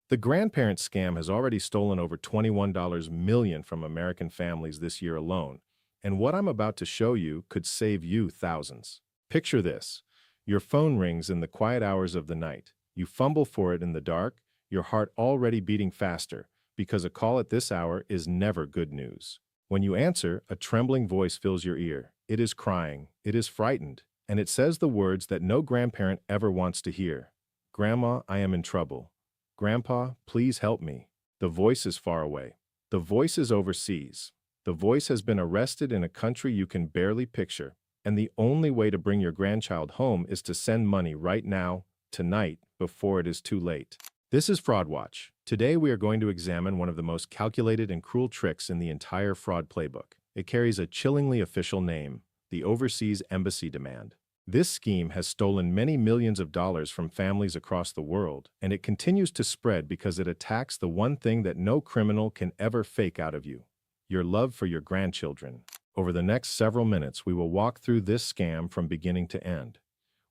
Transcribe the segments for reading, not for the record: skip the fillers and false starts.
The grandparent scam has already stolen over $21 million from American families this year alone, and what I'm about to show you could save you thousands. Picture this. Your phone rings in the quiet hours of the night. You fumble for it in the dark, your heart already beating faster, because a call at this hour is never good news. When you answer, a trembling voice fills your ear. It is crying, it is frightened, and it says the words that no grandparent ever wants to hear. "Grandma, I am in trouble. Grandpa, please help me." The voice is far away. The voice is overseas. The voice has been arrested in a country you can barely picture, and the only way to bring your grandchild home is to send money right now, tonight, before it is too late. This is FraudWatch. Today we are going to examine one of the most calculated and cruel tricks in the entire fraud playbook. It carries a chillingly official name, the Overseas Embassy Demand. This scheme has stolen many millions of dollars from families across the world, and it continues to spread because it attacks the one thing that no criminal can ever fake out of you: your love for your grandchildren. Over the next several minutes, we will walk through this scam from beginning to end.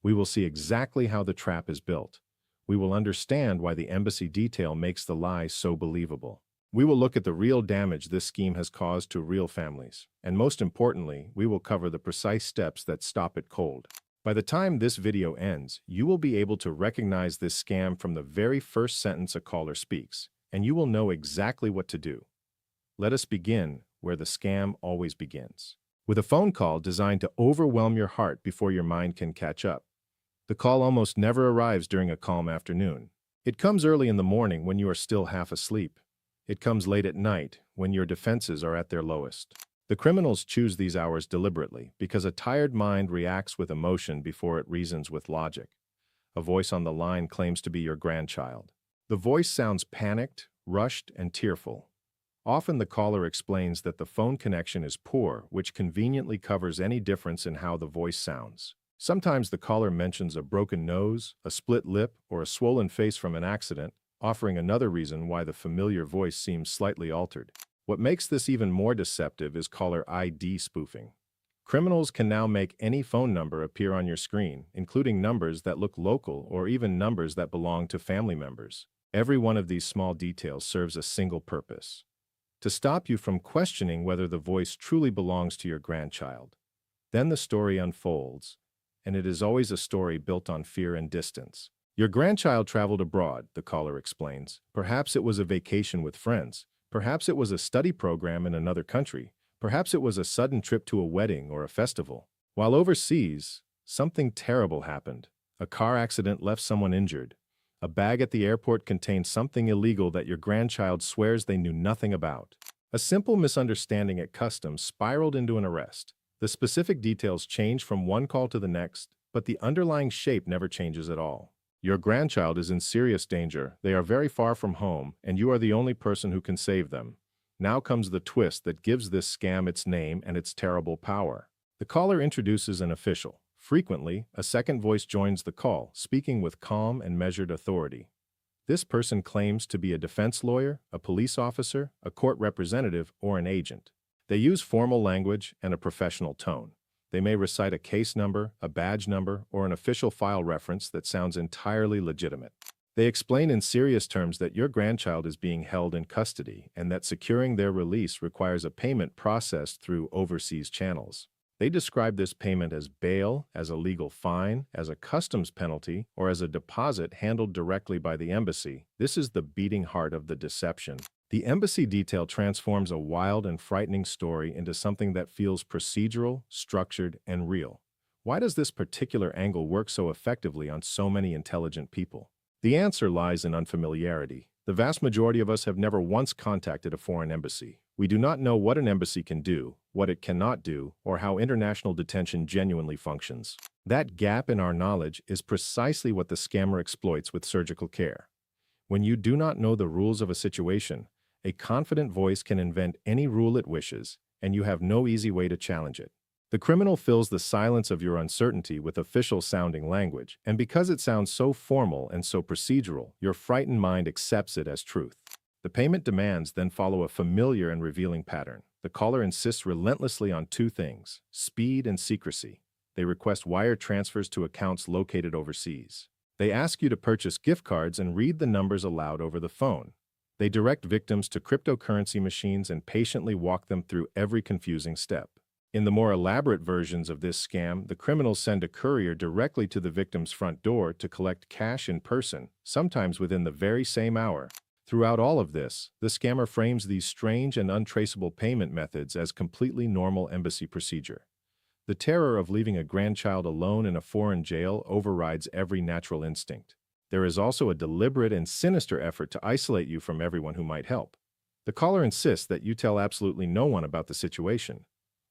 We will see exactly how the trap is built. We will understand why the embassy detail makes the lie so believable. We will look at the real damage this scheme has caused to real families. And most importantly, we will cover the precise steps that stop it cold. By the time this video ends, you will be able to recognize this scam from the very first sentence a caller speaks, and you will know exactly what to do. Let us begin where the scam always begins, with a phone call designed to overwhelm your heart before your mind can catch up. The call almost never arrives during a calm afternoon. It comes early in the morning when you are still half asleep. It comes late at night when your defenses are at their lowest. The criminals choose these hours deliberately because a tired mind reacts with emotion before it reasons with logic. A voice on the line claims to be your grandchild. The voice sounds panicked, rushed, and tearful. Often the caller explains that the phone connection is poor, which conveniently covers any difference in how the voice sounds. Sometimes the caller mentions a broken nose, a split lip, or a swollen face from an accident, offering another reason why the familiar voice seems slightly altered. What makes this even more deceptive is caller ID spoofing. Criminals can now make any phone number appear on your screen, including numbers that look local or even numbers that belong to family members. Every one of these small details serves a single purpose: to stop you from questioning whether the voice truly belongs to your grandchild. Then the story unfolds, and it is always a story built on fear and distance. Your grandchild traveled abroad, the caller explains. Perhaps it was a vacation with friends. Perhaps it was a study program in another country. Perhaps it was a sudden trip to a wedding or a festival. While overseas, something terrible happened. A car accident left someone injured. A bag at the airport contained something illegal that your grandchild swears they knew nothing about. A simple misunderstanding at customs spiraled into an arrest. The specific details change from one call to the next, but the underlying shape never changes at all. Your grandchild is in serious danger. They are very far from home, and you are the only person who can save them. Now comes the twist that gives this scam its name and its terrible power. The caller introduces an official. Frequently, a second voice joins the call, speaking with calm and measured authority. This person claims to be a defense lawyer, a police officer, a court representative, or an agent. They use formal language and a professional tone. They may recite a case number, a badge number, or an official file reference that sounds entirely legitimate. They explain in serious terms that your grandchild is being held in custody and that securing their release requires a payment processed through overseas channels. They describe this payment as bail, as a legal fine, as a customs penalty, or as a deposit handled directly by the embassy. This is the beating heart of the deception. The embassy detail transforms a wild and frightening story into something that feels procedural, structured, and real. Why does this particular angle work so effectively on so many intelligent people? The answer lies in unfamiliarity. The vast majority of us have never once contacted a foreign embassy. We do not know what an embassy can do, what it cannot do, or how international detention genuinely functions. That gap in our knowledge is precisely what the scammer exploits with surgical care. When you do not know the rules of a situation, a confident voice can invent any rule it wishes, and you have no easy way to challenge it. The criminal fills the silence of your uncertainty with official-sounding language, and because it sounds so formal and so procedural, your frightened mind accepts it as truth. The payment demands then follow a familiar and revealing pattern. The caller insists relentlessly on two things: speed and secrecy. They request wire transfers to accounts located overseas. They ask you to purchase gift cards and read the numbers aloud over the phone. They direct victims to cryptocurrency machines and patiently walk them through every confusing step. In the more elaborate versions of this scam, the criminals send a courier directly to the victim's front door to collect cash in person, sometimes within the very same hour. Throughout all of this, the scammer frames these strange and untraceable payment methods as completely normal embassy procedure. The terror of leaving a grandchild alone in a foreign jail overrides every natural instinct. There is also a deliberate and sinister effort to isolate you from everyone who might help. The caller insists that you tell absolutely no one about the situation.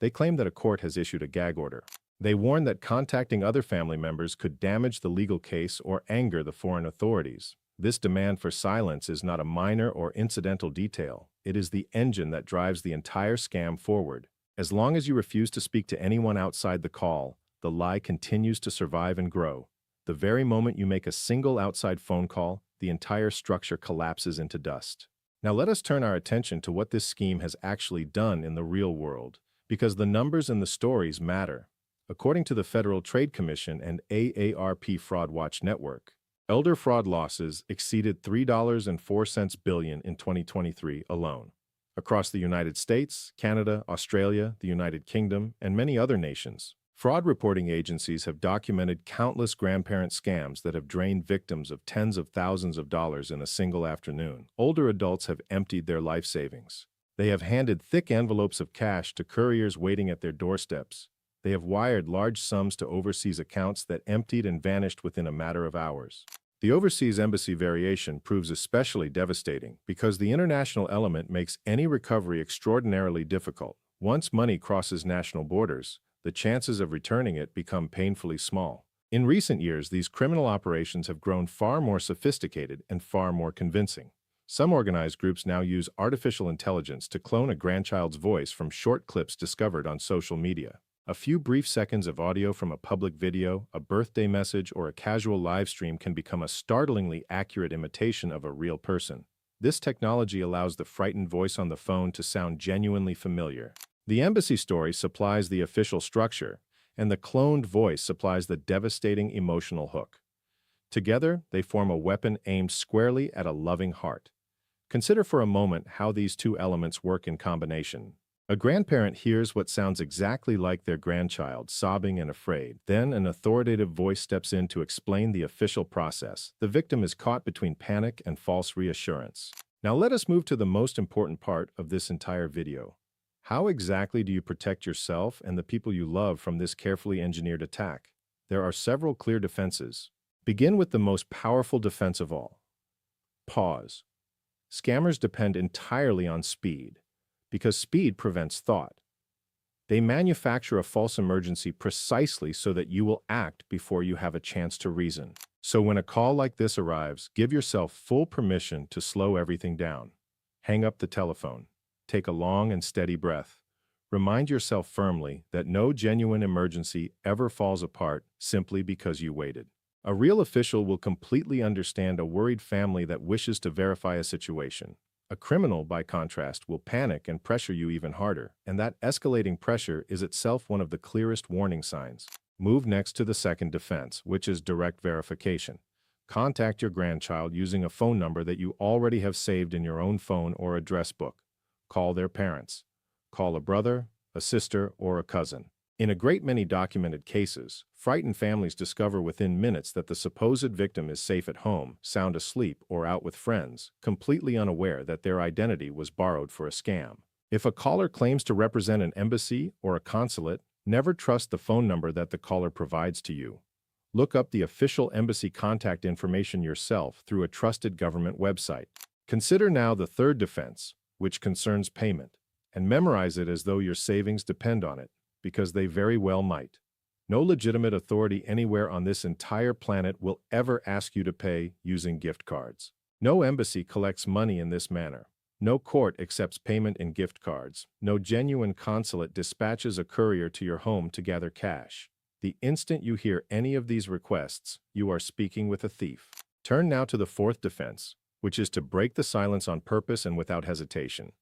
They claim that a court has issued a gag order. They warn that contacting other family members could damage the legal case or anger the foreign authorities. This demand for silence is not a minor or incidental detail. It is the engine that drives the entire scam forward. As long as you refuse to speak to anyone outside the call, the lie continues to survive and grow. The very moment you make a single outside phone call, the entire structure collapses into dust. Now let us turn our attention to what this scheme has actually done in the real world, because the numbers and the stories matter. According to the Federal Trade Commission and AARP FraudWatch network, elder fraud losses exceeded $3.04 billion in 2023 alone. Across the United States, Canada, Australia, the United Kingdom, and many other nations, fraud reporting agencies have documented countless grandparent scams that have drained victims of tens of thousands of dollars in a single afternoon. Older adults have emptied their life savings. They have handed thick envelopes of cash to couriers waiting at their doorsteps. They have wired large sums to overseas accounts that emptied and vanished within a matter of hours. The overseas embassy variation proves especially devastating because the international element makes any recovery extraordinarily difficult. Once money crosses national borders, the chances of returning it become painfully small. In recent years, these criminal operations have grown far more sophisticated and far more convincing. Some organized groups now use artificial intelligence to clone a grandchild's voice from short clips discovered on social media. A few brief seconds of audio from a public video, a birthday message, or a casual live stream can become a startlingly accurate imitation of a real person. This technology allows the frightened voice on the phone to sound genuinely familiar. The embassy story supplies the official structure, and the cloned voice supplies the devastating emotional hook. Together, they form a weapon aimed squarely at a loving heart. Consider for a moment how these two elements work in combination. A grandparent hears what sounds exactly like their grandchild, sobbing and afraid. Then an authoritative voice steps in to explain the official process. The victim is caught between panic and false reassurance. Now let us move to the most important part of this entire video. How exactly do you protect yourself and the people you love from this carefully engineered attack? There are several clear defenses. Begin with the most powerful defense of all. Pause. Scammers depend entirely on speed, because speed prevents thought. They manufacture a false emergency precisely so that you will act before you have a chance to reason. So when a call like this arrives, give yourself full permission to slow everything down. Hang up the telephone. Take a long and steady breath. Remind yourself firmly that no genuine emergency ever falls apart simply because you waited. A real official will completely understand a worried family that wishes to verify a situation. A criminal, by contrast, will panic and pressure you even harder, and that escalating pressure is itself one of the clearest warning signs. Move next to the second defense, which is direct verification. Contact your grandchild using a phone number that you already have saved in your own phone or address book. Call their parents. Call a brother, a sister, or a cousin. In a great many documented cases, frightened families discover within minutes that the supposed victim is safe at home, sound asleep, or out with friends, completely unaware that their identity was borrowed for a scam. If a caller claims to represent an embassy or a consulate, never trust the phone number that the caller provides to you. Look up the official embassy contact information yourself through a trusted government website. Consider now the third defense, which concerns payment, and memorize it as though your savings depend on it, because they very well might. No legitimate authority anywhere on this entire planet will ever ask you to pay using gift cards. No embassy collects money in this manner. No court accepts payment in gift cards. No genuine consulate dispatches a courier to your home to gather cash. The instant you hear any of these requests, you are speaking with a thief. Turn now to the fourth defense, which is to break the silence on purpose and without hesitation.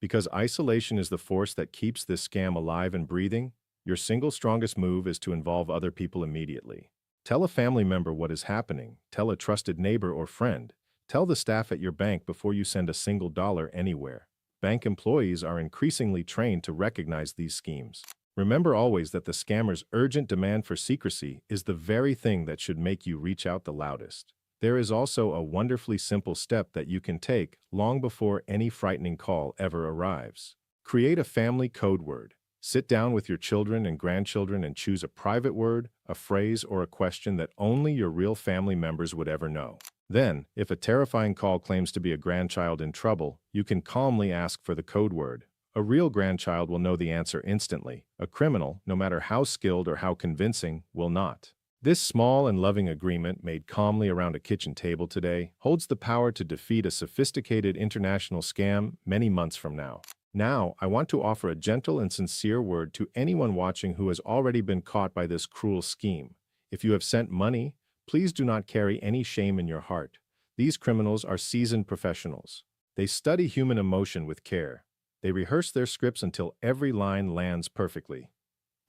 Because isolation is the force that keeps this scam alive and breathing, your single strongest move is to involve other people immediately. Tell a family member what is happening. Tell a trusted neighbor or friend. Tell the staff at your bank before you send a single dollar anywhere. Bank employees are increasingly trained to recognize these schemes. Remember always that the scammer's urgent demand for secrecy is the very thing that should make you reach out the loudest. There is also a wonderfully simple step that you can take long before any frightening call ever arrives. Create a family code word. Sit down with your children and grandchildren and choose a private word, a phrase, or a question that only your real family members would ever know. Then, if a terrifying call claims to be a grandchild in trouble, you can calmly ask for the code word. A real grandchild will know the answer instantly. A criminal, no matter how skilled or how convincing, will not. This small and loving agreement, made calmly around a kitchen table today, holds the power to defeat a sophisticated international scam many months from now. Now, I want to offer a gentle and sincere word to anyone watching who has already been caught by this cruel scheme. If you have sent money, please do not carry any shame in your heart. These criminals are seasoned professionals. They study human emotion with care. They rehearse their scripts until every line lands perfectly.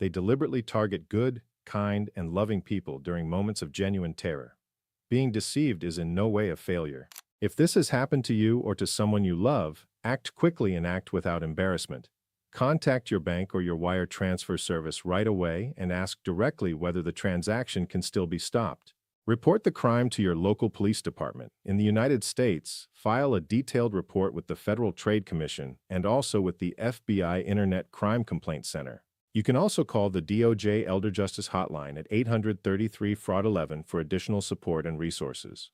They deliberately target good, kind, and loving people during moments of genuine terror. Being deceived is in no way a failure. If this has happened to you or to someone you love, act quickly and act without embarrassment. Contact your bank or your wire transfer service right away and ask directly whether the transaction can still be stopped. Report the crime to your local police department. In the United States, file a detailed report with the Federal Trade Commission and also with the FBI Internet Crime Complaint Center. You can also call the DOJ Elder Justice Hotline at 800-33-FRAUD-11 for additional support and resources.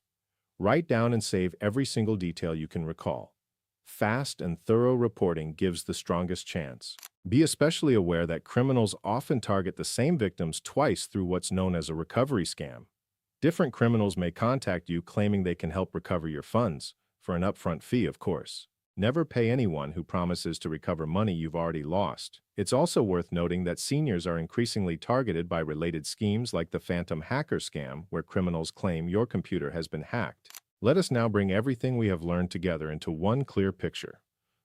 Write down and save every single detail you can recall. Fast and thorough reporting gives the strongest chance. Be especially aware that criminals often target the same victims twice through what's known as a recovery scam. Different criminals may contact you claiming they can help recover your funds, for an upfront fee, of course. Never pay anyone who promises to recover money you've already lost. It's also worth noting that seniors are increasingly targeted by related schemes like the phantom hacker scam, where criminals claim your computer has been hacked. Let us now bring everything we have learned together into one clear picture.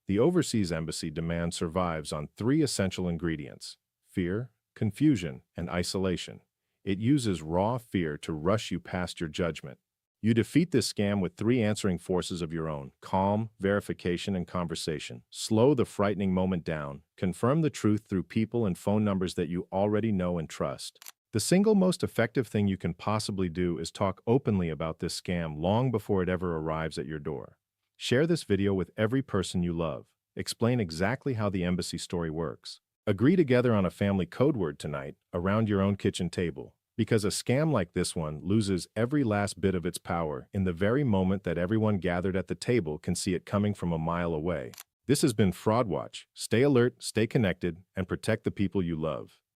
The overseas embassy demand survives on 3 essential ingredients: fear, confusion, and isolation. It uses raw fear to rush you past your judgment. You defeat this scam with 3 answering forces of your own: calm, verification, and conversation. Slow the frightening moment down. Confirm the truth through people and phone numbers that you already know and trust. The single most effective thing you can possibly do is talk openly about this scam long before it ever arrives at your door. Share this video with every person you love. Explain exactly how the embassy story works. Agree together on a family code word tonight around your own kitchen table. Because a scam like this one loses every last bit of its power in the very moment that everyone gathered at the table can see it coming from a mile away. This has been FraudWatch. Stay alert, stay connected, and protect the people you love.